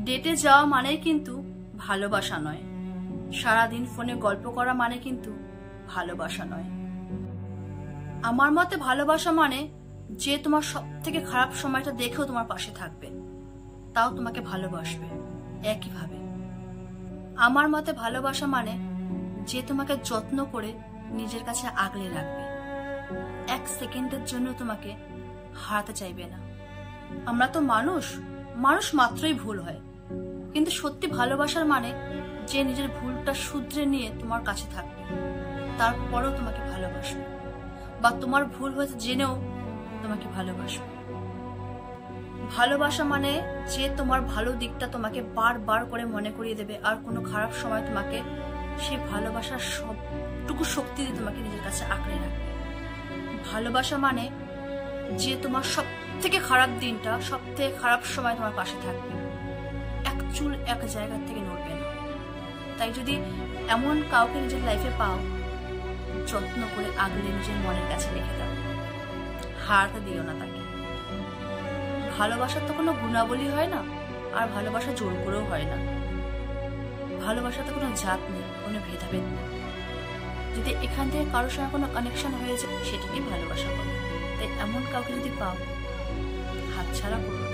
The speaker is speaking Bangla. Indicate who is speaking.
Speaker 1: ডেটে যাওয়া মানেই কিন্তু ভালোবাসা নয়। সারাদিন ফোনে গল্প করা মানে কিন্তু ভালোবাসা নয়। আমার মতে ভালোবাসা মানে যে তোমার সব থেকে খারাপ সময়টা দেখেও তোমার পাশে থাকবে, তাও তোমাকে ভালোবাসবে একইভাবে। আমার মতে ভালোবাসা মানে যে তোমাকে যত্ন করে নিজের কাছে আগলে রাখবে, এক সেকেন্ডের জন্য তোমাকে হারাতে চাইবে না। আমরা তো মানুষ মাত্রই ভুল হয়, কিন্তু সত্যি ভালোবাসার মানে যে নিজের ভুলটা শুধরে নিয়ে তোমার কাছে থাকবে, তারপরেও তোমাকে ভালোবাসবে, বা তোমার ভুল হয়েছে জেনেও তোমাকে ভালোবাসবে। ভালোবাসা মানে যে তোমার ভালো দিকটা তোমাকে বারবার করে মনে করিয়ে দেবে, আর কোনো খারাপ সময় তোমাকে সেই ভালোবাসার সবটুকু শক্তি দিয়ে তোমাকে নিজের কাছে আঁকড়ে রাখবে। ভালোবাসা মানে যে তোমার সব থেকে খারাপ দিনটা, সব থেকে খারাপ সময় তোমার পাশে থাকবে, এক চুল এক জায়গা থেকে নড়বে না। তাই যদি এমন কাউকে নিজের লাইফে পাও, যত্ন করে আগলে নিজের মনের কাছে রেখে দাও, হারাতে দিও না তাকে। ভালোবাসার তো কোনো গুণাবলী হয় না, আর ভালোবাসা জোর করেও হয় না। ভালোবাসাতে কোনো জাত নেই, কোনো ভেদাভেদ নেই। যদি এখান থেকে কারোর সঙ্গে কোনো কানেকশন হয়েছে, সেটাকেই ভালোবাসা বলে। তাই এমন কাউকে যদি পাও, হাতছাড়া করো।